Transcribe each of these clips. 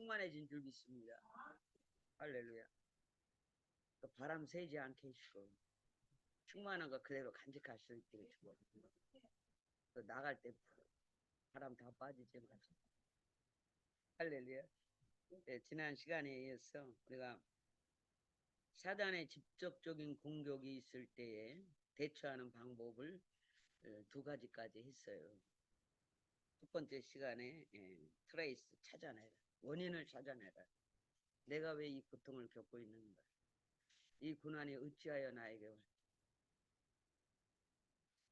충만해진 줄 믿습니다. 할렐루야. 바람 새지 않게 해주고 충만한 거 그대로 간직할 수 있게 해주고 또 나갈 때 바람 다 빠지지 마시고. 할렐루야. 네, 지난 시간에 이어서 우리가 사단의 직접적인 공격이 있을 때에 대처하는 방법을 두 가지까지 했어요. 첫 번째 시간에 트레이스 찾아내라. 원인을 찾아내라. 내가 왜 이 고통을 겪고 있는가? 이 고난이 어찌하여 나에게 왔다?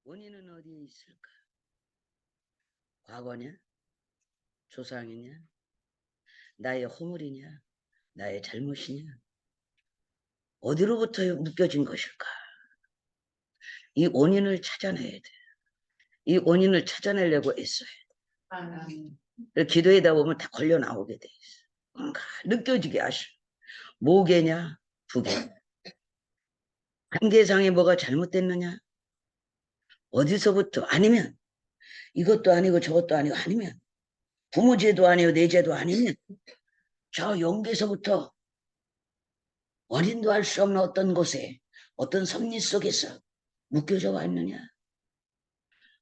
원인은 어디에 있을까? 과거냐? 조상이냐? 나의 허물이냐? 나의 잘못이냐? 어디로부터 묶여진 것일까? 이 원인을 찾아내야 돼. 이 원인을 찾아내려고 애써야 돼. 기도하다 보면 다 걸려 나오게 돼 있어. 뭔가 느껴지게 하셔. 뭐개냐? 두개. 관계상에 뭐가 잘못됐느냐? 어디서부터? 아니면 이것도 아니고 저것도 아니고 아니면 부모 죄도 아니고 내 죄도 아니면 저 영계에서부터 원인도 알 수 없는 어떤 곳에 어떤 섭리 속에서 묶여져 왔느냐?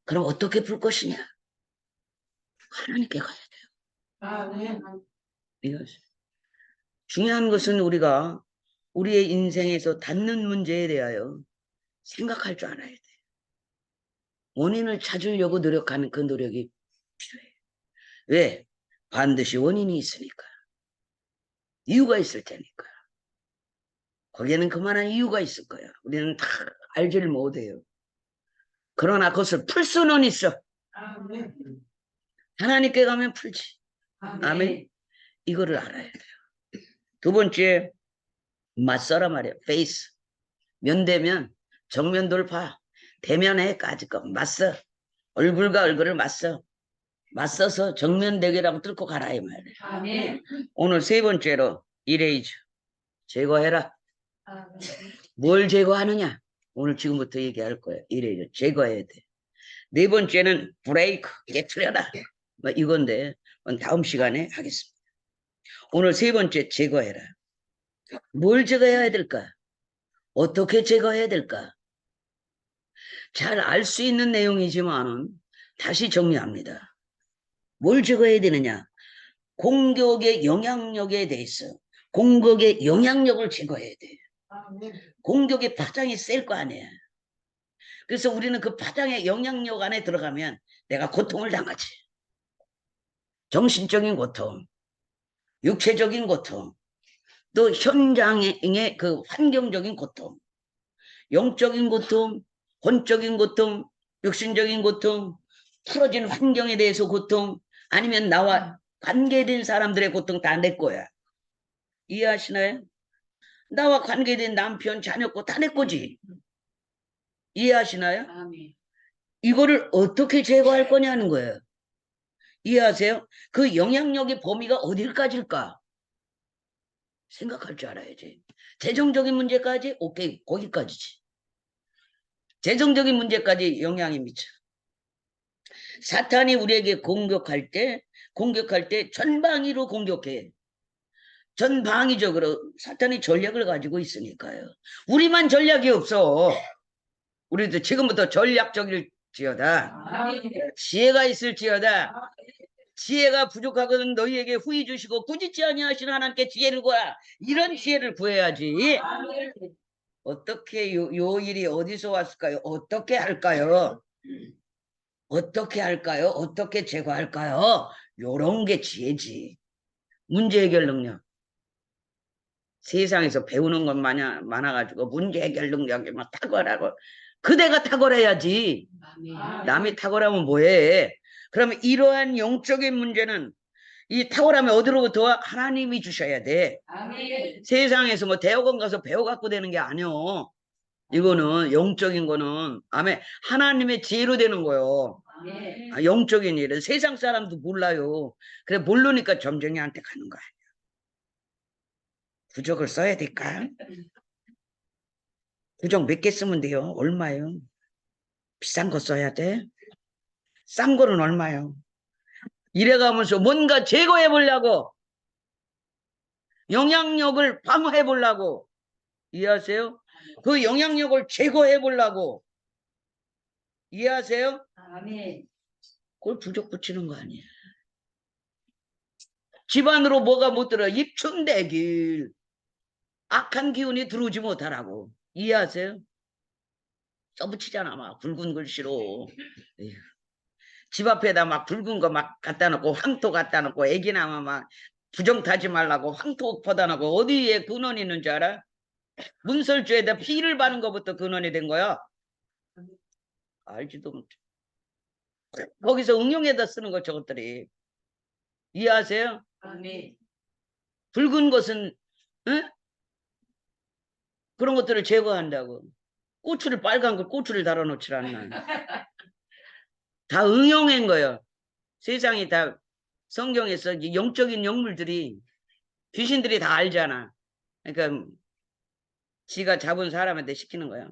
그럼 어떻게 풀 것이냐? 하나님께 가야 돼요. 이것이 중요한 것은 우리가 우리의 인생에서 닿는 문제에 대하여 생각할 줄 알아야 돼. 원인을 찾으려고 노력하는 그 노력이 필요해. 왜? 반드시 원인이 있으니까. 이유가 있을 테니까. 거기에는 그만한 이유가 있을 거야. 우리는 다 알지를 못해요. 그러나 그것을 풀 수는 있어. 하나님께 가면 풀지. 아멘. 이거를 알아야 돼요. 두 번째, 맞서라 말이야. 페이스. 면대면, 정면 돌파. 대면에 까짓 거 맞서. 얼굴과 얼굴을 맞서. 맞서서 정면 대결하고 뚫고 가라 이 말이야. 아멘. 오늘 세 번째로 이레이저. 제거해라. 뭘 제거하느냐? 오늘 지금부터 얘기할 거예요. 이레이저. 제거해야 돼. 네 번째는 브레이크. 깨트려라. 뭐 이건데 다음 시간에 하겠습니다. 오늘 세 번째 제거해라. 뭘 제거해야 될까? 어떻게 제거해야 될까? 잘 알 수 있는 내용이지만은 다시 정리합니다. 뭘 제거해야 되느냐? 공격의 영향력에 대해서 공격의 영향력을 제거해야 돼. 공격의 파장이 셀 거 아니야. 그래서 우리는 그 파장의 영향력 안에 들어가면 내가 고통을 당하지. 정신적인 고통, 육체적인 고통, 또 현장의 그 환경적인 고통, 영적인 고통, 혼적인 고통, 육신적인 고통, 풀어진 환경에 대해서 고통, 아니면 나와 관계된 사람들의 고통 다 내 거야. 이해하시나요? 나와 관계된 남편, 자녀 거 다 내 거지. 이해하시나요? 이거를 어떻게 제거할 거냐는 거예요. 이해하세요? 그 영향력의 범위가 어딜까지일까? 생각할 줄 알아야지. 재정적인 문제까지? 오케이, 거기까지지. 재정적인 문제까지 영향이 미쳐. 사탄이 우리에게 공격할 때 전방위로 공격해. 전방위적으로 사탄이 전략을 가지고 있으니까요. 우리만 전략이 없어. 우리도 지금부터 전략적일지어다. 지혜가 있을지어다. 지혜가 부족하거든 너희에게 후히 주시고 꾸짖지 아니하시는 하나님께 지혜를 구하라. 이런 지혜를 구해야지. 어떻게 요 일이 어디서 왔을까요? 어떻게 할까요? 어떻게 할까요? 어떻게 제거할까요? 요런 게 지혜지. 문제 해결 능력. 세상에서 배우는 것 많아가지고 문제 해결 능력이 막 탁월하고 그대가 탁월해야지. 남이 탁월하면 뭐해? 그러면 이러한 영적인 문제는 이 탁월함이 어디로부터 와? 하나님이 주셔야 돼. 아멘. 세상에서 뭐 대학원 가서 배워갖고 되는 게 아니요. 이거는 영적인 거는 아멘 하나님의 지혜로 되는 거요. 아, 영적인 일은 세상 사람도 몰라요. 그래 모르니까 점쟁이한테 가는 거야. 부적을 써야 될까? 부적 몇 개 쓰면 돼요? 얼마요? 비싼 거 써야 돼? 싼 거는 얼마요? 이래가면서 뭔가 제거해 보려고 영향력을 방어해 보려고. 이해하세요? 그 영향력을 제거해 보려고. 이해하세요? 아멘. 그걸 부적 붙이는 거 아니에요. 집안으로 뭐가 못 들어? 입춘대길. 악한 기운이 들어오지 못하라고. 이해하세요? 써붙이잖아. 막 붉은 글씨로. 에휴. 집 앞에다 막 붉은 거 막 갖다 놓고 황토 갖다 놓고 애기 나면 막 부정 타지 말라고 황토 퍼다 놓고 어디에 근원이 있는 줄 알아? 문설주에다 피를 바른 것부터 근원이 된 거야. 알지도 못해. 거기서 응용에다 쓰는 거 저것들이. 이해하세요? 아멘. 붉은 것은 응? 그런 것들을 제거한다고. 고추를 빨간 걸 고추를 달아놓지라는 다 응용한 거예요. 세상이 다 성경에서 영적인 영물들이 귀신들이 다 알잖아. 그러니까 지가 잡은 사람한테 시키는 거야.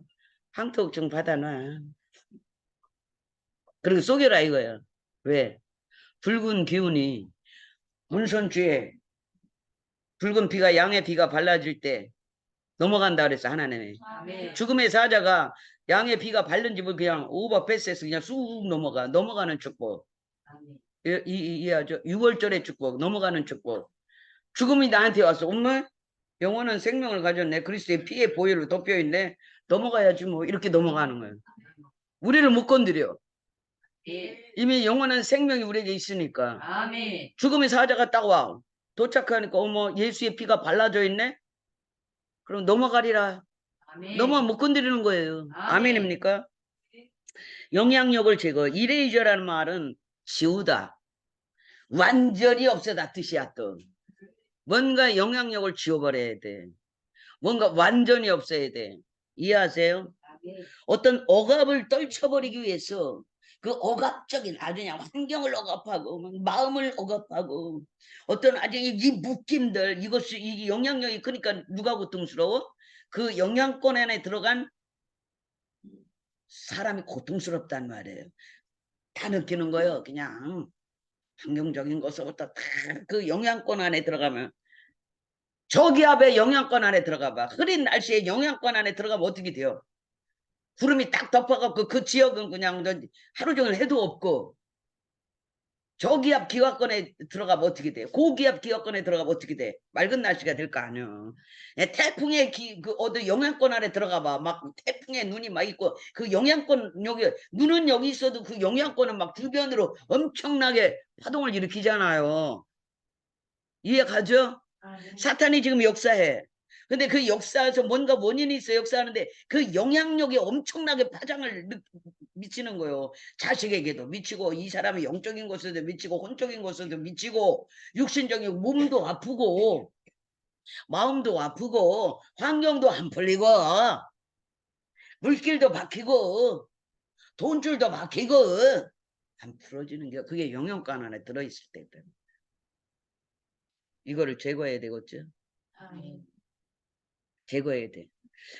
항토증 받아놔. 그리고 속여라 이거예요. 왜? 붉은 기운이 문선주에 붉은 피가 양의 피가 발라질 때 넘어간다 그랬어 하나님이. 아멘. 죽음의 사자가 양의 피가 바른 집을 그냥 오버패스해서 그냥 쑥 넘어가는 축복. 아멘. 이해하죠? 6월절의 축복, 넘어가는 축복. 죽음이 나한테 왔어. 엄마, 영원한 생명을 가졌네. 그리스도의 피의 보혈로 덮여있네. 넘어가야지 뭐 이렇게 넘어가는 거예요. 우리를 못 건드려. 예. 이미 영원한 생명이 우리에게 있으니까. 아멘. 죽음의 사자가 딱 와. 도착하니까 어머 예수의 피가 발라져 있네. 그럼 넘어가리라. 아멘. 넘어 못 건드리는 거예요. 아멘. 아멘입니까? 영향력을 제거. 이레이저라는 말은 지우다. 완전히 없애다 뜻이야 또. 뭔가 영향력을 지워버려야 돼. 뭔가 완전히 없애야 돼. 이해하세요? 아멘. 어떤 억압을 떨쳐버리기 위해서 그 억압적인 아주 그냥 환경을 억압하고 마음을 억압하고 어떤 아주 이 묶임들 이것이 이 영향력이 크니까 누가 고통스러워? 그 영향권 안에 들어간 사람이 고통스럽단 말이에요. 다 느끼는 거예요. 그냥 환경적인 것부터 다 그 영향권 안에 들어가면 저기압의 영향권 안에 들어가 봐. 흐린 날씨에 영향권 안에 들어가면 어떻게 돼요? 구름이 딱 덮어갖고 그 지역은 그냥 하루 종일 해도 없고 저기압 기압권에 들어가면 어떻게 돼? 고기압 기압권에 들어가면 어떻게 돼? 맑은 날씨가 될 거 아니야. 태풍의 그 어디 영향권 안에 들어가 봐. 막 태풍의 눈이 막 있고 그 영향권 여기 눈은 여기 있어도 그 영향권은 막 주변으로 엄청나게 파동을 일으키잖아요. 이해가죠? 사탄이 지금 역사해. 근데 그 역사에서 뭔가 원인이 있어 역사하는데 그 영향력이 엄청나게 파장을 미치는 거예요. 자식에게도 미치고 이 사람의 영적인 것에도 미치고 혼적인 것에도 미치고 육신적인 몸도 아프고 마음도 아프고 환경도 안 풀리고 물길도 막히고 돈줄도 막히고 안 풀어지는 게 그게 영양관 안에 들어있을 때 이거를 제거해야 되겠죠. 아멘. 제거해야 돼.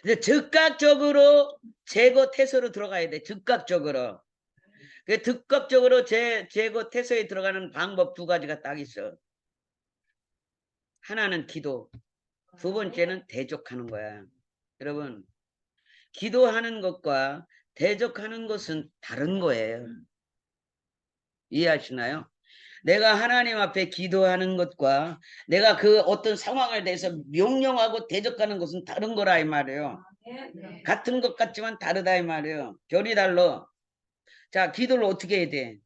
근데 즉각적으로 제거 태세로 들어가야 돼. 즉각적으로. 그 즉각적으로 제거 태세에 들어가는 방법 두 가지가 딱 있어. 하나는 기도. 두 번째는 대적하는 거야. 여러분, 기도하는 것과 대적하는 것은 다른 거예요. 이해하시나요? 내가 하나님 앞에 기도하는 것과 내가 그 어떤 상황을 대해서 명령하고 대적하는 것은 다른 거라 이 말이에요. 같은 것 같지만 다르다 이 말이에요. 결이 달라. 자, 기도를 어떻게 해야 돼?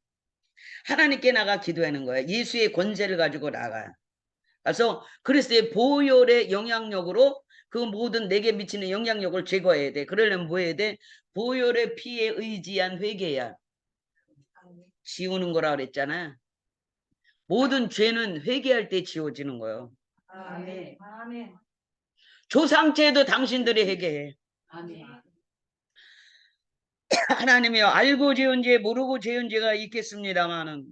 하나님께 나가 기도하는 거야. 예수의 권세를 가지고 나가. 그래서 그리스도의 보혈의 영향력으로 그 모든 내게 미치는 영향력을 제거해야 돼. 그러려면 뭐 해야 돼? 보혈의 피에 의지한 회개야. 지우는 거라 그랬잖아. 모든 죄는 회개할 때 지워지는 거예요. 아멘. 아멘. 조상죄도 당신들이 회개해. 아멘. 하나님이여 알고 지은 죄 모르고 지은 죄가 있겠습니다마는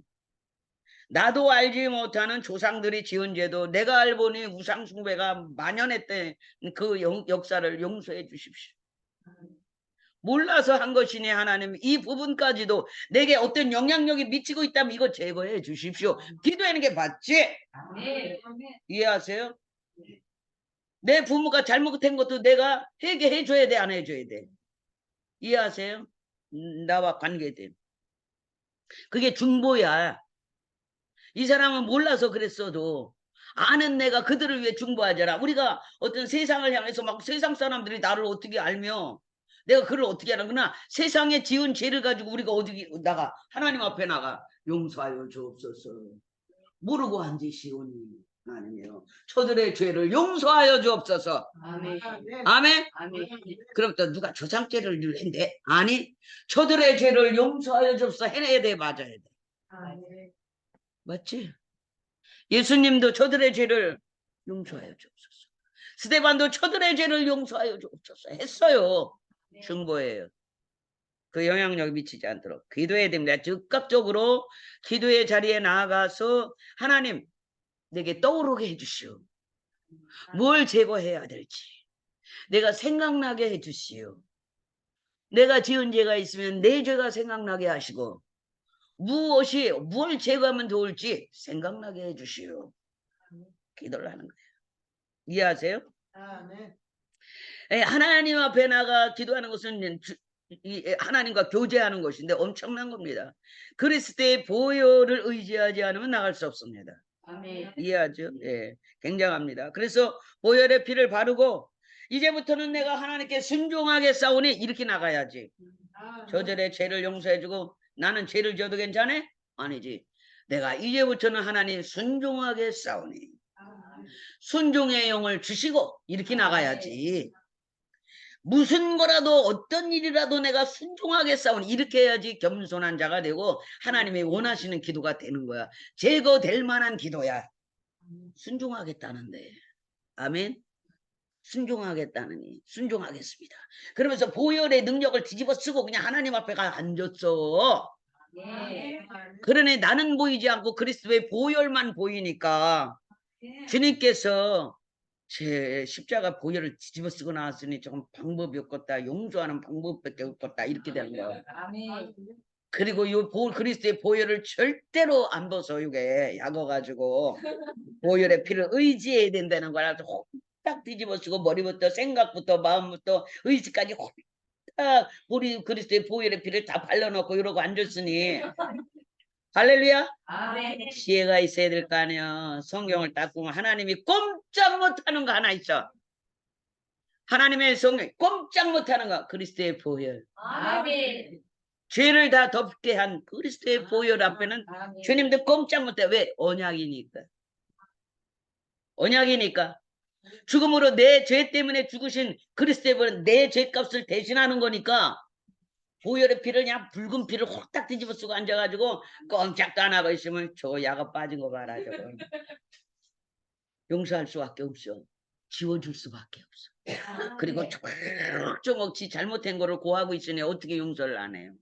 나도 알지 못하는 조상들이 지은 죄도 내가 알보니 우상 숭배가 만연했던 그 역사를 용서해 주십시오. 몰라서 한 것이니 하나님 이 부분까지도 내게 어떤 영향력이 미치고 있다면 이거 제거해 주십시오. 기도하는 게 맞지? 아멘. 이해하세요? 내 부모가 잘못한 것도 내가 회개해 줘야 돼, 안 해줘야 돼? 이해하세요? 나와 관계돼. 그게 중보야. 이 사람은 몰라서 그랬어도 아는 내가 그들을 위해 중보하잖아. 우리가 어떤 세상을 향해서 막 세상 사람들이 나를 어떻게 알며 내가 그를 어떻게 하나. 그러나 세상에 지은 죄를 가지고 우리가 어디 나가 하나님 앞에 나가 용서하여 주옵소서. 모르고 한 짓이오니 아니며 저들의 죄를 용서하여 주옵소서. 아멘. 아멘. 아멘. 그럼 또 누가 조상죄를 했는데 아니 저들의 죄를 용서하여 주옵소서 해내야 돼. 맞아야 돼. 아멘. 맞지? 예수님도 저들의 죄를 용서하여 주옵소서. 스데반도 저들의 죄를 용서하여 주옵소서 했어요. 중보예요. 그 영향력이 미치지 않도록 기도해야 됩니다. 즉각적으로 기도의 자리에 나아가서 하나님 내게 떠오르게 해주시오. 뭘 제거해야 될지 내가 생각나게 해주시오. 내가 지은 죄가 있으면 내 죄가 생각나게 하시고 뭘 제거하면 좋을지 생각나게 해주시오. 기도를 하는 거예요. 이해하세요? 하나님 앞에 나가 기도하는 것은 하나님과 교제하는 것인데 엄청난 겁니다. 그리스도의 보혈을 의지하지 않으면 나갈 수 없습니다. 아멘. 이해하죠? 예, 굉장합니다. 그래서 보혈의 피를 바르고 이제부터는 내가 하나님께 순종하게 싸우니 이렇게 나가야지. 저들의 죄를 용서해주고 나는 죄를 지어도 괜찮아? 아니지. 내가 이제부터는 하나님 순종하게 싸우니 순종의 영을 주시고 이렇게 나가야지. 무슨 거라도 어떤 일이라도 내가 순종하게 싸우니 이렇게 해야지 겸손한 자가 되고 하나님이 원하시는 기도가 되는 거야. 제거될 만한 기도야. 순종하겠다는데. 아멘. 순종하겠다느니 순종하겠습니다. 그러면서 보혈의 능력을 뒤집어 쓰고 그냥 하나님 앞에 가 앉았어. 그러니 나는 보이지 않고 그리스도의 보혈만 보이니까 주님께서 제 십자가 보혈을 뒤집어 쓰고 나왔으니 조금 방법이 없겠다. 용서하는 방법밖에 없겠다. 이렇게 되는 거예요. 그리고 요 그리스도의 보혈을 절대로 안 벗어. 이게 약어가지고 보혈의 피를 의지해야 된다는 거라 홀딱 뒤집어 쓰고 머리부터 생각부터 마음부터 의지까지 홀딱 우리 그리스도의 보혈의 피를 다 발라놓고 이러고 앉았으니 할렐루야. 아멘. 지혜가 있어야 될 거 아니야. 성경을 딱 보면 하나님이 꼼짝 못하는 거 하나 있어. 하나님의 성경 꼼짝 못하는 거 그리스도의 보혈. 아멘. 죄를 다 덮게 한 그리스도의 보혈 앞에는 아멘. 주님도 꼼짝 못해. 왜? 언약이니까. 언약이니까. 죽음으로 내 죄 때문에 죽으신 그리스도의 보혈은 내 죄값을 대신하는 거니까 보혈의 피를 그냥 붉은 피를 홀딱 뒤집어 쓰고 앉아가지고 꼼짝도 안 하고 있으면 저 야가 빠진 거 봐라. 저거. 용서할 수밖에 없어. 지워줄 수밖에 없어. 그리고 조목조목 지 잘못한 거를 고하고 있으니 어떻게 용서를 안 해요?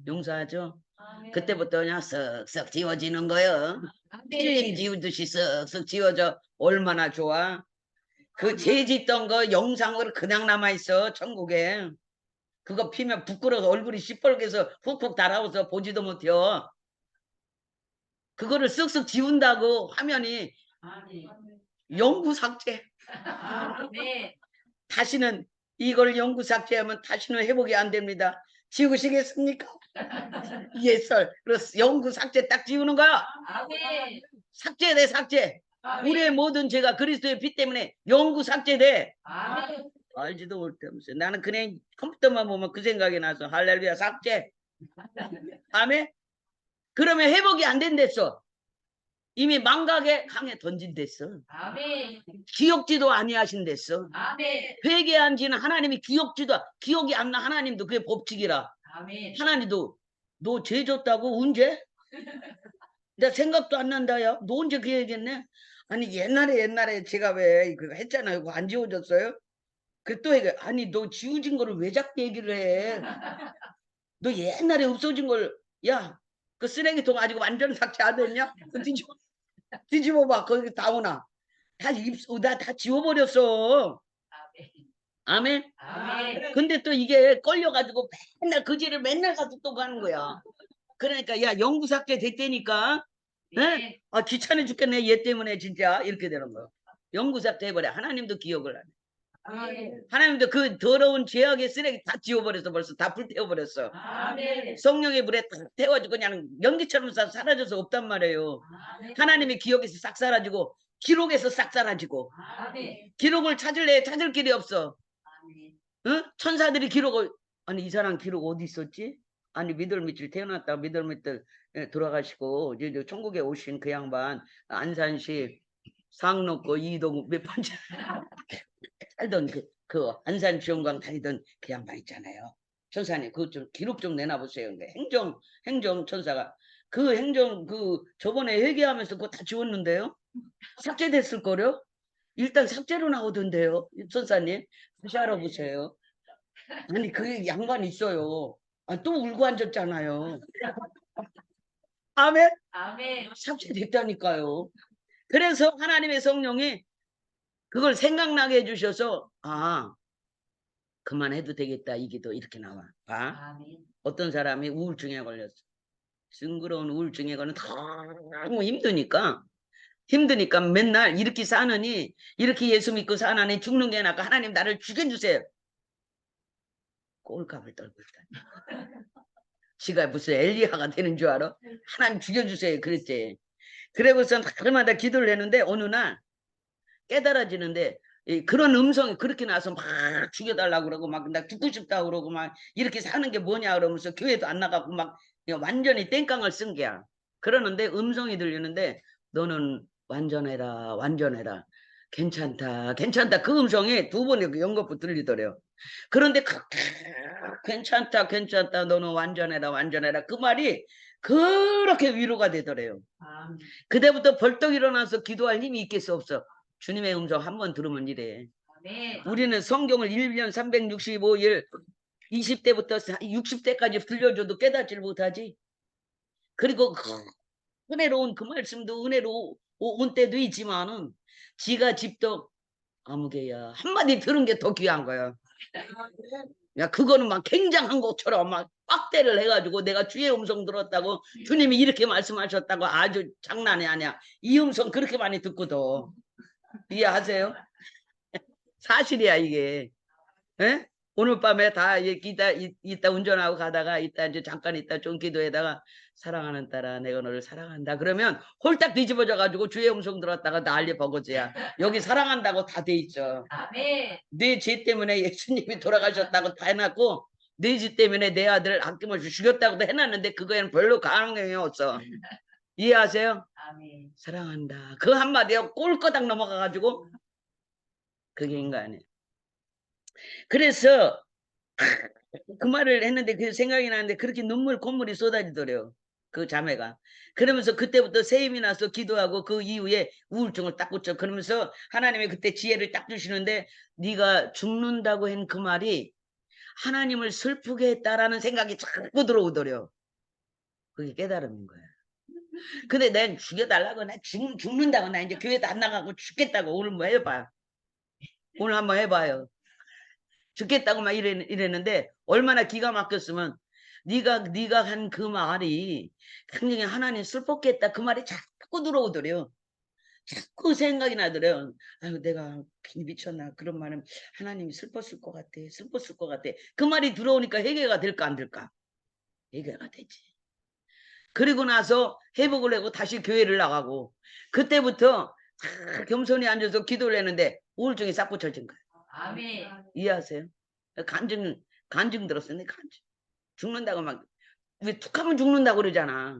용서하죠? 그때부터 그냥 쓱쓱 지워지는 거예요. 필름 지우듯이 쓱쓱 지워져. 얼마나 좋아. 그 죄 짓던 거 영상으로 그냥 남아있어. 천국에. 그거 피면 부끄러워서 얼굴이 시뻘개서 훅훅 달아오서 보지도 못해요. 그거를 쓱쓱 지운다고 화면이 영구 삭제. 다시는 이걸 영구 삭제하면 다시는 회복이 안 됩니다. 지우시겠습니까? 예설. 그래서 영구 삭제 딱 지우는 거야. 삭제돼 삭제. 우리의 모든 죄가 그리스도의 피 때문에 영구 삭제돼. 알지도 못하면서 나는 그냥 컴퓨터만 보면 그 생각이 나서 할렐루야 삭제. 아멘. 그러면 회복이 안 된댔어. 이미 망각에 강에 던진댔어. 기억지도 아니하신댔어. 회개한 지는 하나님이 기억이 안 나. 하나님도 그게 법칙이라. 하나님도 너 죄 졌다고 언제? 나 생각도 안 난다요. 너 언제 그 얘기했네? 아니 옛날에 제가 왜 그거 했잖아요. 그거 안 지워졌어요? 그 또 얘기 아니 너 지워진 거를 왜 자꾸 얘기를 해? 너 옛날에 없어진 걸 야 그 쓰레기통 아직 완전 삭제 안 됐냐? 뒤집어봐 거기 다 오나 다 지워버렸어. 아멘. 근데 또 이게 걸려가지고 맨날 그 죄를 맨날 가서 또 가는 거야. 그러니까 야 영구 삭제 됐다니까. 네? 아 귀찮아 죽겠네 얘 때문에 진짜 이렇게 되는 거야. 영구삭제 해버려. 하나님도 기억을 안 해. 아멘. 하나님도 그 더러운 죄악의 쓰레기 다 지워버렸어. 벌써 다 불태워버렸어. 아멘. 성령의 불에 탁 태워가지고 그냥 연기처럼 사라져서 없단 말이에요. 하나님의 기억에서 싹 사라지고 기록에서 싹 사라지고 아멘. 기록을 찾을래 찾을 길이 없어. 아멘. 응? 천사들이 기록을 아니 이 사람 기록 어디 있었지? 아니 미들미칠 태어났다가 미들미칠 돌아가시고 이제 천국에 오신 그 양반 안산시 상록구 이동 몇 번째 살던 그 안산 지원광 다니던 그 양반 있잖아요. 천사님 그거 좀 기록 좀 내놔보세요. 행정 천사가 그 행정 그 저번에 회개하면서 그거 다 지웠는데요. 삭제됐을 거요. 일단 삭제로 나오던데요. 천사님 다시 알아보세요. 아니 그 양반 있어요. 아, 또 울고 앉았잖아요. 아멘. 아멘. 삭제됐다니까요. 그래서 하나님의 성령이 그걸 생각나게 해주셔서 아 그만해도 되겠다 이 기도 이렇게 나와. 봐. 아멘. 어떤 사람이 우울증에 걸렸어. 싱그러운 우울증에 걸려 너무 힘드니까 맨날 이렇게 사느니 이렇게 예수 믿고 사느니 죽는 게 나까 하나님 나를 죽여주세요. 꼴값을 떨고 있다. 지가 무슨 엘리야가 되는 줄 알아? 하나님 죽여주세요 그랬지. 그러고서 날마다 기도를 했는데 어느 날 깨달아지는데 그런 음성이 그렇게 나서 막 죽여달라고 그러고 막 나 죽고 싶다고 그러고 막 이렇게 사는 게 뭐냐 그러면서 교회도 안 나가고 막 완전히 땡깡을 쓴 게야. 그러는데 음성이 들리는데 너는 완전해라 괜찮다 그 음성이 두 번에 그 연거푸 들리더래요. 그런데 괜찮다 너는 완전해라 그 말이 그렇게 위로가 되더래요. 아멘. 그때부터 벌떡 일어나서 기도할 힘이 있겠어 없어? 주님의 음성 한 번 들으면 이래. 아멘. 우리는 성경을 1년 365일 20대부터 60대까지 들려줘도 깨닫지를 못하지. 그리고 은혜로운 그 말씀도 은혜로운 때도 있지만은 지가 집도 아무개야 한마디 들은 게 더 귀한 거야. 야 그거는 막 굉장한 것처럼 막 빡대를 해가지고 내가 주의 음성 들었다고 주님이 이렇게 말씀하셨다고 아주 장난이 아니야. 이 음성 그렇게 많이 듣고도 이해하세요? 사실이야 이게. 에? 오늘 밤에 다 이따 운전하고 가다가 이따 이제 잠깐 있다 좀 기도에다가 사랑하는 딸아 내가 너를 사랑한다 그러면 홀딱 뒤집어져 가지고 주의 음성 들었다가 난리 버거지야. 여기 사랑한다고 다 돼 있죠. 아멘. 내 죄 때문에 예수님이 돌아가셨다고 다 해놨고 내 죄 때문에 내 아들 아낌없이 죽였다고도 해놨는데 그거에는 별로 가능성이 없어. 이해하세요? 아멘. 사랑한다 그 한마디에 꼴거닥 넘어가 가지고 그게 인간이에요. 그래서 그 말을 했는데 그 생각이 나는데 그렇게 콧물이 쏟아지더래요. 그 자매가. 그러면서 그때부터 새 힘이 나서 기도하고 그 이후에 우울증을 딱 고쳐. 그러면서 하나님이 그때 지혜를 딱 주시는데 네가 죽는다고 한 그 말이 하나님을 슬프게 했다라는 생각이 자꾸 들어오더래요. 그게 깨달음인 거야. 근데 난 죽여달라고 나 죽는다고 나 이제 교회도 안 나가고 죽겠다고 오늘 뭐 해봐. 오늘 한번 해봐요. 죽겠다고 막 이랬는데 얼마나 기가 막혔으면 네가 한 그 말이 굉장히 하나님 슬펐겠다 그 말이 자꾸 들어오더래요. 자꾸 생각이 나더래요. 아유 내가 괜히 미쳤나 그런 말은 하나님이 슬펐을 것 같아 그 말이 들어오니까 회개가 될까 안 될까? 회개가 되지. 그리고 나서 회복을 하고 다시 교회를 나가고 그때부터 겸손히 앉아서 기도를 했는데 우울증이 싹 붙여진 거예요. 아멘. 이해하세요? 간증 들었어요. 간증. 죽는다고 막 왜 툭하면 죽는다고 그러잖아.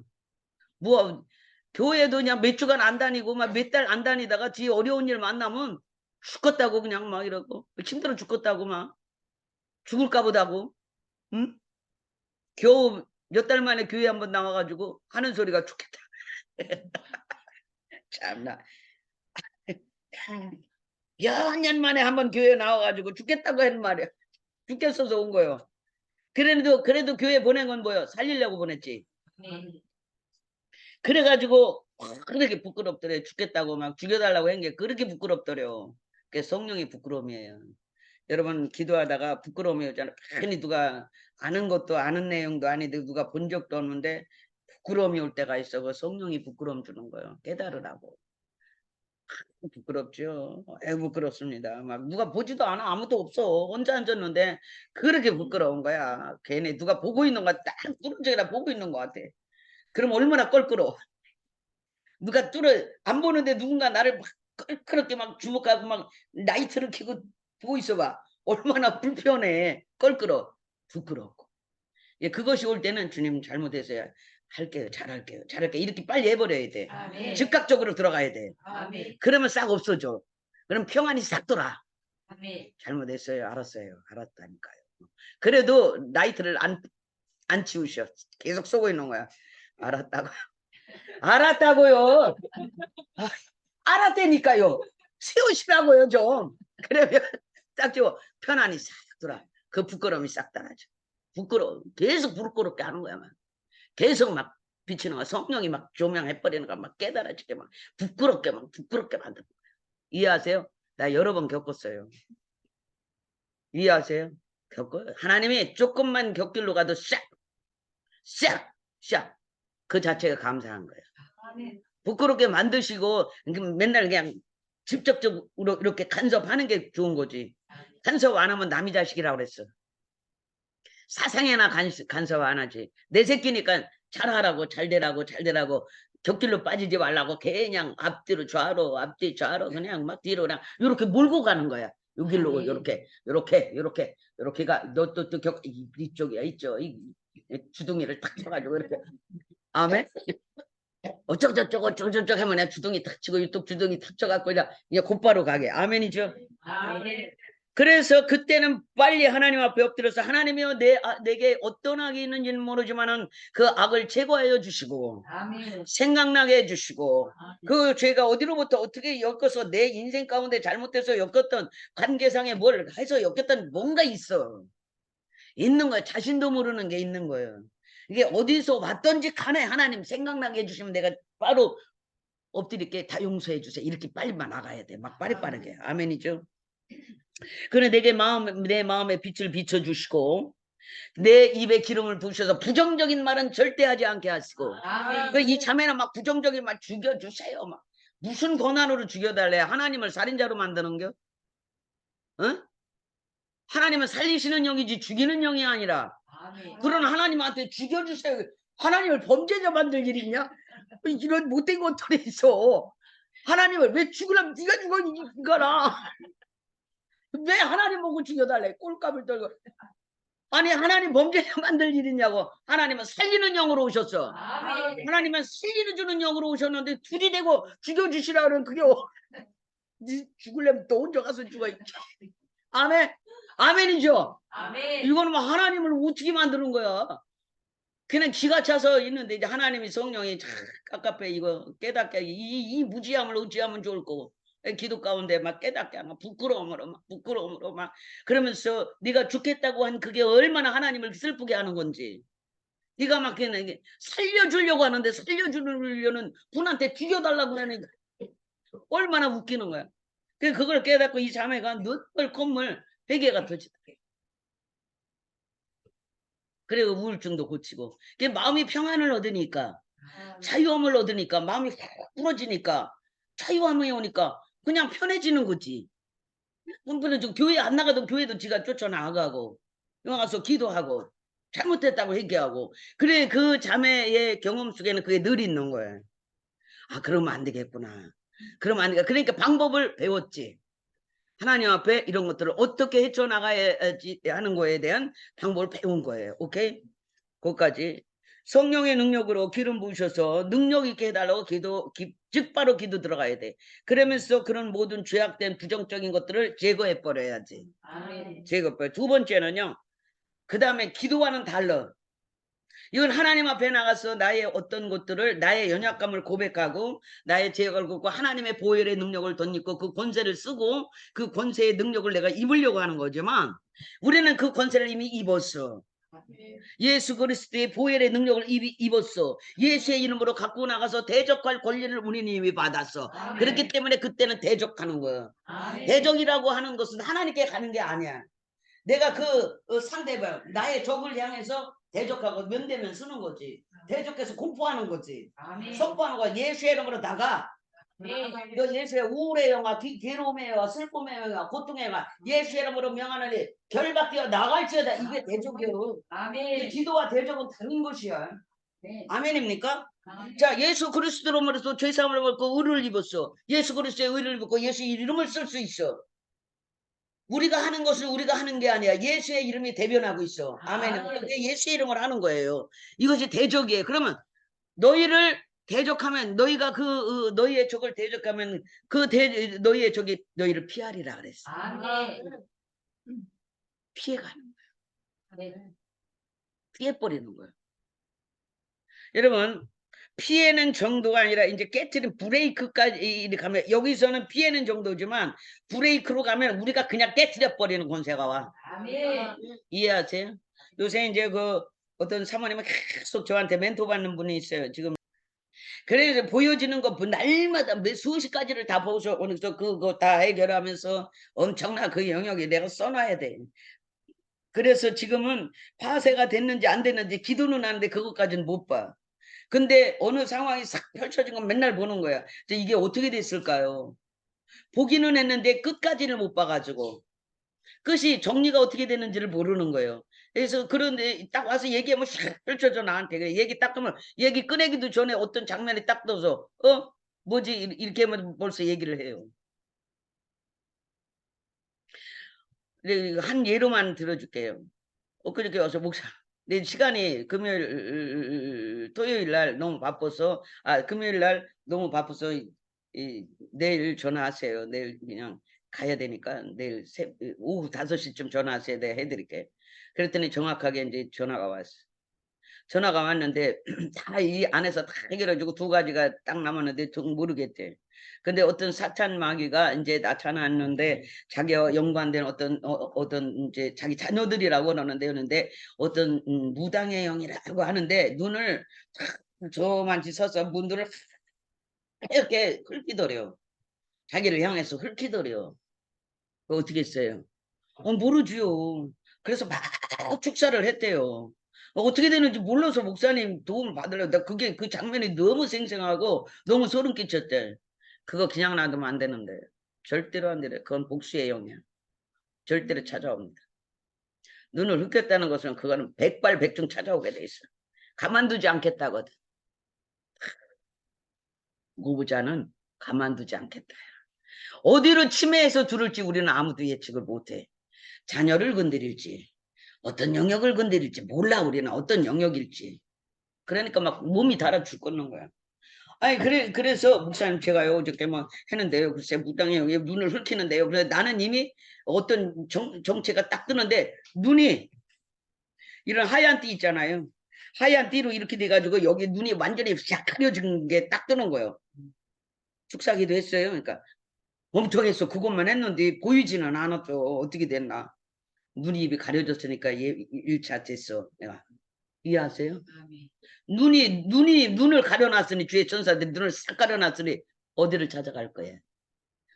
뭐 교회도 그냥 몇 주간 안 다니고 막 몇 달 안 다니다가 뒤에 어려운 일 만나면 죽겠다고 그냥 막 이러고 힘들어 죽겠다고 막 죽을까 보다고. 응? 겨우 몇 달 만에 교회 한번 나와가지고 하는 소리가 죽겠다. 참나. 몇 년 만에 한번 교회 나와가지고 죽겠다고 하는 말이야. 죽겠어서 온 거예요. 그래도 교회 보낸 건 뭐예요? 살리려고 보냈지. 아멘. 그래가지고 그렇게 부끄럽더래. 죽겠다고 막 죽여달라고 한 게 그렇게 부끄럽더래요. 그게 성령이 부끄러움이에요. 여러분 기도하다가 부끄러움이 오잖아. 괜히 누가 아는 것도 아는 내용도 아닌데 누가 본 적도 없는데 부끄러움이 올 때가 있어. 그 성령이 부끄러움 주는 거예요. 깨달으라고. 부끄럽죠. 부끄럽습니다. 막 누가 보지도 않아. 아무도 없어. 혼자 앉았는데 그렇게 부끄러운 거야. 괜히 누가 보고 있는 거 딱 뚫어져라 보고 있는 것 같아. 그럼 얼마나 껄끄러워. 누가 안 보는데 누군가 나를 막 껄끄럽게 막 주목하고 막 라이트를 켜고 보고 있어봐. 얼마나 불편해. 껄끄러워. 부끄럽고. 예, 그것이 올 때는 주님 잘못했어요. 할게요. 잘할게요. 잘할게요. 이렇게 빨리 해버려야 돼. 아멘. 즉각적으로 들어가야 돼. 아멘. 그러면 싹 없어져. 그럼 평안이 싹 돌아. 아멘. 잘못했어요. 알았어요. 알았다니까요. 그래도 라이트를 안 치우셔. 계속 쏘고 있는 거야. 알았다고. 알았다고요. 아, 알았다니까요. 세우시라고요 좀. 그러면 딱 지워. 편안히 싹 돌아. 그 부끄러움이 싹 달아져. 부끄러워. 계속 부끄럽게 하는 거야. 막. 계속 막 비치는 거야. 성령이 막 조명해버리는 거야. 막 깨달아지게 막 부끄럽게 만드는 거야. 이해하세요? 나 여러 번 겪었어요. 이해하세요? 겪어요. 하나님이 조금만 곁길로 가도 싹 그 자체가 감사한 거예요. 아멘. 부끄럽게 만드시고 맨날 그냥 직접적으로 이렇게 간섭하는 게 좋은 거지. 간섭 안 하면 남의 자식이라고 그랬어. 사상에나 간섭 안 하지. 내 새끼니까 잘하라고 잘되라고 곁길로 빠지지 말라고 그냥 앞뒤로 좌로 앞뒤 좌로 그냥 막 뒤로 그냥 이렇게 몰고 가는 거야. 여기로 이렇게가 너또 이쪽이야 이쪽 이 주둥이를 탁 쳐가지고 이렇게 아멘. 어쩌고저쩌고 하면 내가 주둥이 탁 치고 이쪽 주둥이 탁 쳐갖고 이제 곧바로 가게. 아멘이죠. 아멘. 그래서 그때는 빨리 하나님 앞에 엎드려서 하나님이여 내게 어떤 악이 있는지는 모르지만은 그 악을 제거하여 주시고 아멘. 생각나게 해주시고 그 죄가 어디로부터 어떻게 엮어서 내 인생 가운데 잘못해서 엮었던 관계상에 뭘 해서 엮였던 뭔가 있는 거야. 자신도 모르는 게 있는 거예요. 이게 어디서 왔던지 간에 하나님 생각나게 해주시면 내가 바로 엎드릴게 다 용서해 주세요. 이렇게 빨리만 나가야 돼. 막 빠르게. 아멘이죠. 그래 내 마음에 빛을 비춰주시고 내 입에 기름을 부으셔서 부정적인 말은 절대 하지 않게 하시고 이 자매는 막 부정적인 말 죽여주세요. 막 무슨 권한으로 죽여달래? 하나님을 살인자로 만드는겨? 어? 하나님은 살리시는 영이지 죽이는 영이 아니라 아멘. 그런 하나님한테 죽여주세요. 하나님을 범죄자 만들 일이 있냐? 이런 못된 것들이 있어. 하나님을 왜 죽으려면 네가 죽어 이거라. 왜 하나님 보고 죽여달래? 꼴값을 떨고. 아니 하나님 범죄자 만들 일이냐고. 하나님은 살리는 영으로 오셨어. 아멘. 하나님은 살리는 주는 영으로 오셨는데 둘이 되고 죽여주시라는 그게 네 죽으려면 또 혼자 가서 죽어. 아멘. 아멘이죠. 아멘. 이거는 뭐 하나님을 어떻게 만드는 거야. 그냥 기가 차서 있는데 이제 하나님이 성령이 깝깝해 이거 깨닫게 이 무지함을 어찌하면 좋을 거고 기도 가운데 막 깨닫게 하면 부끄러움으로 막 그러면서 네가 죽겠다고 한 그게 얼마나 하나님을 슬프게 하는 건지 네가 막 그냥 살려주려고 하는데 살려주려는 분한테 죽여달라고 하는 얼마나 웃기는 거야. 그걸 깨닫고 이 자매가 눈물 콧물 베개가 터지다. 그리고 우울증도 고치고 마음이 평안을 얻으니까 자유함을 얻으니까 마음이 확 풀어지니까 자유함이 오니까 그냥 편해지는 거지. 그래 좀 교회 안 나가던 교회도 지가 쫓아나가고 여기 가서 기도하고 잘못했다고 얘기하고 그래 그 자매의 경험 속에는 그게 늘 있는 거예요. 아 그러면 안 되겠구나. 그러면 안 되겠다. 그러니까 방법을 배웠지. 하나님 앞에 이런 것들을 어떻게 헤쳐나가야지 하는 거에 대한 방법을 배운 거예요. 오케이? 거기까지. 성령의 능력으로 기름 부으셔서 능력 있게 해달라고 즉바로 기도 들어가야 돼. 그러면서 그런 모든 죄악된 부정적인 것들을 제거해버려야지. 아멘. 제거해버려. 두 번째는요. 그 다음에 기도와는 달라. 이건 하나님 앞에 나가서 나의 어떤 것들을 나의 연약감을 고백하고 나의 죄악을 굽고 하나님의 보혈의 능력을 덧입고 그 권세를 쓰고 그 권세의 능력을 내가 입으려고 하는 거지만 우리는 그 권세를 이미 입었어. 예수 그리스도의 보혈의 능력을 입었어. 예수의 이름으로 갖고 나가서 대적할 권리를 우리는 이미 받았어. 아멘. 그렇기 때문에 그때는 대적하는 거야. 아멘. 대적이라고 하는 것은 하나님께 가는 게 아니야. 내가 그 상대방 나의 적을 향해서 대적하고 면대면 쓰는 거지. 대적해서 공포하는 거지. 아멘. 선포하는 거야. 예수의 이름으로 나가. 아멘. 너 예수의 우울의 영화, 괴로움의 영화, 슬픔의 영화, 고통의 영화, 예수의 이름으로 명하노니 결박되어 나갈지어다. 이게 대적이요. 아멘. 기도와 대적은 다른 것이야. 네. 아멘입니까? 아멘. 자, 예수 그리스도로서 죄사함을 받고 의를 입었어. 예수 그리스도의 의를 입고 예수 이름을 쓸 수 있어. 우리가 하는 것을 우리가 하는 게 아니야. 예수의 이름이 대변하고 있어. 아멘입니까? 예수의 이름을 하는 거예요. 이것이 대적이에요. 그러면 너희를 대적하면 너희가 너희의 적을 대적하면 너희의 적이 너희를 피하리라 그랬어. 아멘. 피해가는 거야. 아멘. 피해버리는 거야. 여러분, 피해는 정도가 아니라 이제 깨트린 브레이크까지 가면 여기서는 피해는 정도지만 브레이크로 가면 우리가 그냥 깨트려 버리는 권세가 와. 아멘. 이해하세요? 요새 이제 어떤 사모님은 계속 저한테 멘토 받는 분이 있어요. 지금 그래서 보여지는 거 날마다 수십 가지를 다 보셔 오면서 그거 다 해결하면서 엄청난 그 영역에 내가 써놔야 돼. 그래서 지금은 파쇄가 됐는지 안 됐는지 기도는 하는데 그것까지는 못 봐. 근데 어느 상황이 싹 펼쳐진 건 맨날 보는 거야. 이게 어떻게 됐을까요? 보기는 했는데 끝까지는 못 봐가지고 끝이 정리가 어떻게 되는지를 모르는 거예요. 그래서 그런데 딱 와서 얘기하면 싹 펼쳐져 나한테. 그래, 얘기 딱 하면 얘기 꺼내기도 전에 어떤 장면이 딱 떠서 뭐지 이렇게 하면 벌써 얘기를 해요. 한 예로만 들어줄게요. 엊그저께 와서 목사 내 시간이 토요일 날 너무 바빠서 금요일 날 너무 바빠서 내일 전화하세요. 내일 그냥 가야 되니까 내일 오후 5시쯤 전화하세요. 내가 해드릴게. 그랬더니 정확하게 이제 전화가 왔어. 전화가 왔는데 다 이 안에서 다 해결해주고 두 가지가 딱 남았는데 모르겠대. 근데 어떤 사탄 마귀가 이제 나타났는데 자기와 연관된 어떤 이제 자기 자녀들이라고 그러는데 어떤 무당의 영이라고 하는데 눈을 저만치 서서 문들을 이렇게 훑기더래요. 자기를 향해서 훑기더래요. 어떻게 했어요? 모르지요. 그래서 막 축사를 했대요. 어떻게 되는지 몰라서 목사님 도움을 받으려고. 그게 그 장면이 너무 생생하고 너무 소름 끼쳤대. 그거 그냥 놔두면 안 되는데. 절대로 안 돼. 그건 복수의 영이야. 절대로 찾아옵니다. 눈을 흑혔다는 것은 그거는 백발백중 찾아오게 돼 있어. 가만두지 않겠다거든. 무부자는 가만두지 않겠다. 어디로 침해해서 들을지 우리는 아무도 예측을 못해. 자녀를 건드릴지 어떤 영역을 건드릴지 몰라. 우리는 어떤 영역일지. 그러니까 막 몸이 달아 죽겠는 거야. 아니 그래서 목사님 제가요 어저께 막 했는데요. 글쎄 무당이 왜 눈을 훑히는데요. 그래서 나는 이미 어떤 정체가 딱 뜨는데 눈이 이런 하얀 띠 있잖아요. 하얀 띠로 이렇게 돼가지고 여기 눈이 완전히 싹 가려진 게 딱 뜨는 거예요. 축사기도 했어요. 그러니까 엄청 그것만 했는데 보이지는 않았죠. 어떻게 됐나. 눈이 입이 가려졌으니까 1차 됐어. 내가 이해하세요? 아멘. 눈을 가려놨으니 주의 천사들이 눈을 싹 가려놨으니 어디를 찾아갈 거예요?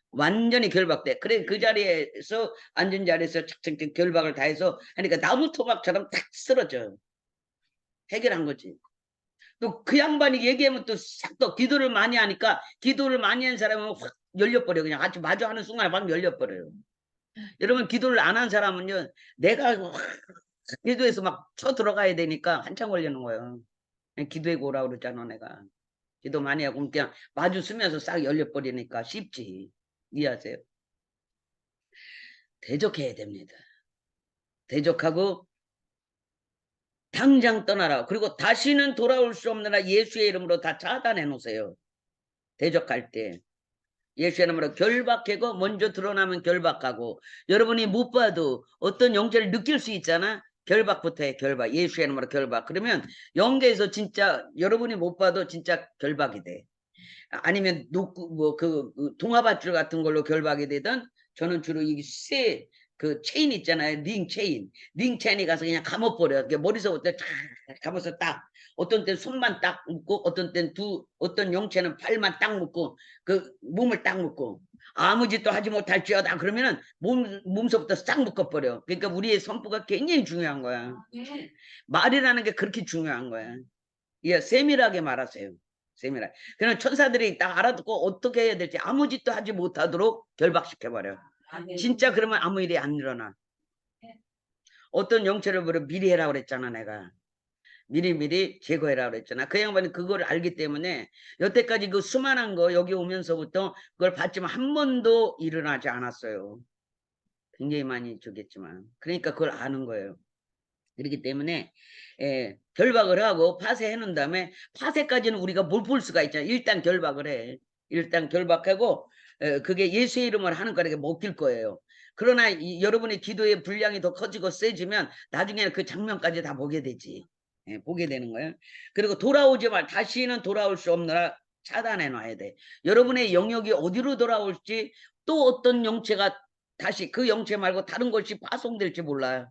완전히 결박돼. 그래 그 자리에서 앉은 자리에서 착착착 결박을 다 해서 하니까 나무 토막처럼 탁 쓰러져. 해결한 거지. 또 그 양반이 얘기하면 또 싹 또 기도를 많이 하니까 기도를 많이 한 사람은 확 열려버려. 그냥 아주 마주하는 순간에 막 열려버려요. 여러분 기도를 안 한 사람은요 내가 기도해서 막 쳐 들어가야 되니까 한참 걸리는 거예요. 기도하고 오라고 그러잖아 내가. 기도 많이 하고 그냥 마주 쓰면서 싹 열려버리니까 쉽지. 이해하세요? 대적해야 됩니다. 대적하고 당장 떠나라. 그리고 다시는 돌아올 수 없느라 예수의 이름으로 다 차단해 놓으세요. 대적할 때. 예수의 이름으로 결박하고 먼저 드러나면 결박하고 여러분이 못 봐도 어떤 영체를 느낄 수 있잖아. 결박부터 해. 결박. 예수의 이름으로 결박. 그러면 영계에서 진짜 여러분이 못 봐도 진짜 결박이 돼. 아니면 동화밧줄 같은 걸로 결박이 되든 저는 주로 그 체인 있잖아요. 링 체인이 가서 그냥 감아버려. 머리서부터 쫙 감아서 딱 어떤 땐 손만 딱 묶고 어떤 땐 어떤 영체는 팔만 딱 묶고 그 몸을 딱 묶고 아무 짓도 하지 못할지어다 그러면은 몸서부터 싹 묶어버려. 그러니까 우리의 선포가 굉장히 중요한 거야. 아멘. 말이라는 게 그렇게 중요한 거야. 예, 세밀하게 말하세요. 세미나. 그럼 천사들이 딱 알아듣고 어떻게 해야 될지 아무 짓도 하지 못하도록 결박시켜버려. 아멘. 진짜 그러면 아무 일이 안 일어나. 어떤 영체를 보려 미리 해라 그랬잖아 내가. 미리 제거해라 그랬잖아. 그 양반이 그걸 알기 때문에 여태까지 그 수많은 거 여기 오면서부터 그걸 봤지만 한 번도 일어나지 않았어요. 굉장히 많이 주겠지만. 그러니까 그걸 아는 거예요. 그렇기 때문에 결박을 하고 파쇄해 놓은 다음에 파쇄까지는 우리가 못 볼 수가 있잖아요. 일단 결박을 해. 일단 결박하고 그게 예수의 이름을 하는 거라게 먹힐 거예요. 그러나 여러분의 기도의 분량이 더 커지고 세지면 나중에는 그 장면까지 다 보게 되지. 보게 되는 거예요. 그리고 돌아오지 말 다시는 돌아올 수 없느라 차단해 놔야 돼. 여러분의 영역이 어디로 돌아올지 또 어떤 영체가 다시 그 영체 말고 다른 것이 파송될지 몰라요.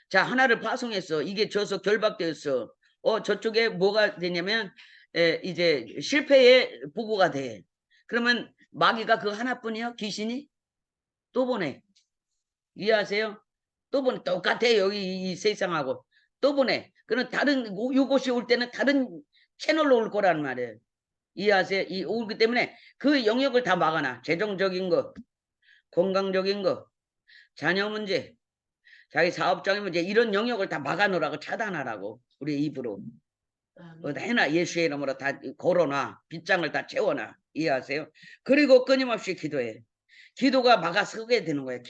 자, 하나를 파송했어. 이게 져서 결박되었어. 저쪽에 뭐가 되냐면 이제 실패의 보고가 돼. 그러면 마귀가 그 하나뿐이요? 귀신이? 또 보내. 이해하세요? 또 보내. 똑같아. 여기 이 세상하고. 또 보내. 그럼 다른 요것이 올 때는 다른 채널로 올 거란 말이에요. 이해하세요? 오기 때문에 그 영역을 다 막아놔. 재정적인 거, 건강적인 거, 자녀 문제, 자기 사업적인 문제 이런 영역을 다 막아놓으라고 차단하라고 우리 입으로 다 해놔. 예수의 이름으로 다 걸어놔. 빗장을 다 채워놔. 이해하세요? 그리고 끊임없이 기도해. 기도가 막아서게 되는 거예요.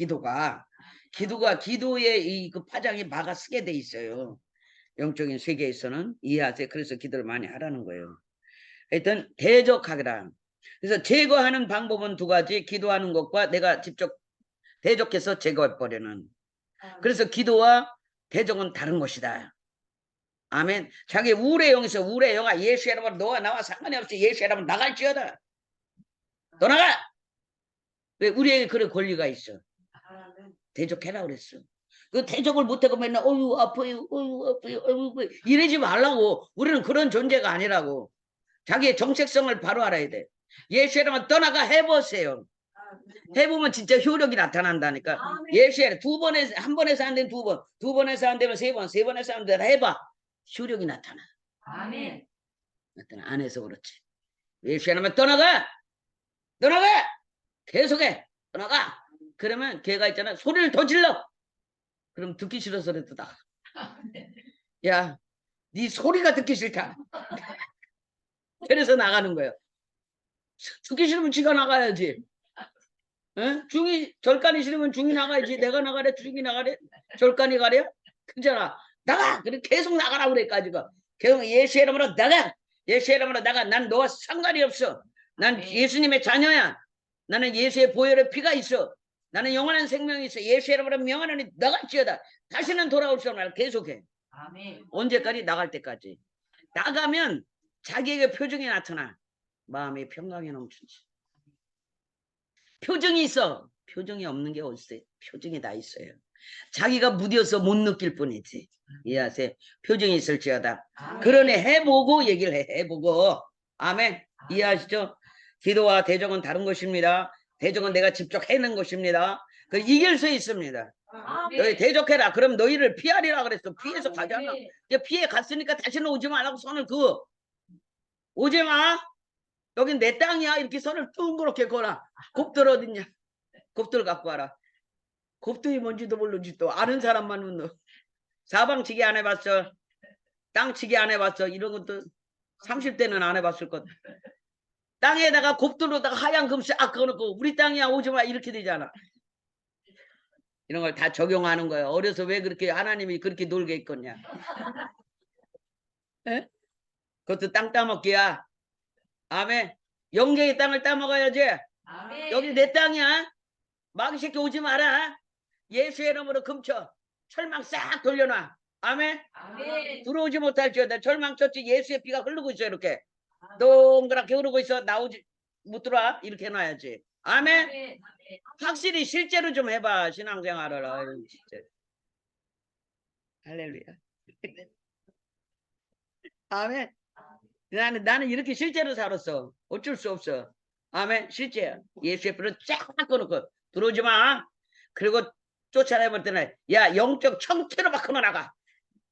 기도의 그 파장이 막아서게 돼 있어요. 영적인 세계에서는. 이해하세요? 그래서 기도를 많이 하라는 거예요. 하여튼 대적하라. 그래서 제거하는 방법은 두 가지. 기도하는 것과 내가 직접 대적해서 제거해버리는. 그래서 기도와 대적은 다른 것이다. 아멘. 자기 우울의 영에서 우울의 영아 예수의 이름으로 너와 나와 상관이 없이 예수의 이름으로 나갈지어다. 떠나가. 왜 우리에게 그런 권리가 있어. 대적해라 그랬어. 그 대적을 못하고 맨날 어유 아파요 이러지 말라고. 우리는 그런 존재가 아니라고. 자기의 정체성을 바로 알아야 돼. 예수의 이름으로 떠나가 해보세요. 해보면 진짜 효력이 나타난다니까. 예수의 한 번에서 안 되면 두 번에서 안 되면 세 번에서 안 되면 해봐. 효력이 나타나. 아멘. 나타나. 안 해서 그렇지. 예수의 이름으로 떠나가. 계속해. 떠나가. 그러면 걔가 있잖아. 소리를 더 질러. 그럼 듣기 싫어서 그랬다. 야, 네 소리가 듣기 싫다. 그래서 나가는 거예요. 듣기 싫으면 지가 나가야지. 중이 절간이 싫으면 중이 나가야지. 내가 나가래 중이 나가래 절간이 가래 그잖아. 나가. 그래 계속 나가라 그래가지고 계속 예수의 이름으로 나가. 예수의 이름으로 나가. 난 너와 상관이 없어. 난 예수님의 자녀야. 나는 예수의 보혈의 피가 있어. 나는 영원한 생명이 있어. 예수의 이름으로 명하노니 나갈지어다. 다시는 돌아올 수 없는 계속해. 아멘. 언제까지? 나갈 때까지. 나가면 자기에게 표정이 나타나. 마음이 평강이 넘치지. 표정이 있어. 표정이 없는 게 어딨어요? 표정이 다 있어요. 자기가 무뎌서 못 느낄 뿐이지. 이해하세요? 표정이 있을지어다. 그러네. 해보고 얘기를 해보고. 아멘. 이해하시죠? 기도와 대적은 다른 것입니다. 대적은 내가 직접 해낸 것입니다. 그 이길 수 있습니다. 너희 대적해라. 그럼 너희를 피하리라 그랬어. 피해서 가잖아. 피해 갔으니까 다시는 오지 말라고 손을 그어. 오지 마. 여긴 내 땅이야. 이렇게 손을 둥그렇게 걸어. 곱들 어딨냐? 곱들 갖고 와라. 곱들이 뭔지도 모르지 또. 아는 사람만 웃노. 사방치기 안 해봤어. 땅치기 안 해봤어. 이런 것도 30대는 안 해봤을 것. 땅에다가 곱들로다가 하얀 금씩 그어놓고 우리 땅이야 오지 마 이렇게 되잖아. 이런 걸 다 적용하는 거예요. 어려서 왜 그렇게 하나님이 그렇게 놀게 있겠냐. 에? 그것도 땅 따먹기야. 아멘. 영계의 땅을 따먹어야지. 아멘. 여기 내 땅이야. 마귀 새끼 오지 마라. 예수의 이름으로 금쳐. 철망 싹 돌려놔. 아멘. 아멘. 들어오지 못할지어다. 철망 쳤지. 예수의 피가 흐르고 있어. 이렇게 동그랗게 흐르고 있어. 나오지 못 들어와. 이렇게 해놔야지. 아멘. 아멘. 확실히 실제로 좀 해봐. 신앙생활을. 아유, 진짜. 할렐루야. 아멘. 나는 이렇게 실제로 살았어. 어쩔 수 없어. 아멘. 실제야. 예수의 피를 쫙 바꿔놓고 들어오지 마. 그리고 쫓아내볼 때는 야 영적 청태로 바꿔 나가.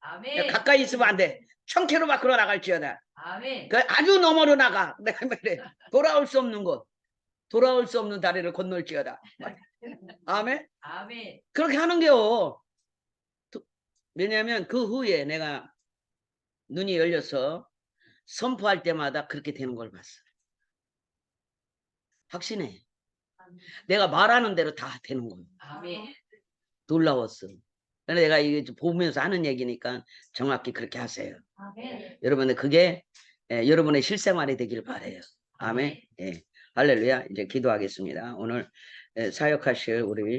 아멘. 야, 가까이 있으면 안 돼. 천케로 밖으로 나갈지어다. 아멘. 그 아주 너머로 나가. 내가 말해. 돌아올 수 없는 곳. 돌아올 수 없는 다리를 건널지어다. 아멘. 아멘. 그렇게 하는 게요. 왜냐하면 그 후에 내가 눈이 열려서 선포할 때마다 그렇게 되는 걸 봤어. 확신해. 내가 말하는 대로 다 되는 거예요. 아멘. 놀라웠어. 그래서 내가 이게 좀 보면서 하는 얘기니까 정확히 그렇게 하세요. 아멘. 여러분들 그게 여러분의 실생활이 되길 바라요. 아멘. 예. 할렐루야. 이제 기도하겠습니다. 오늘 사역하실 우리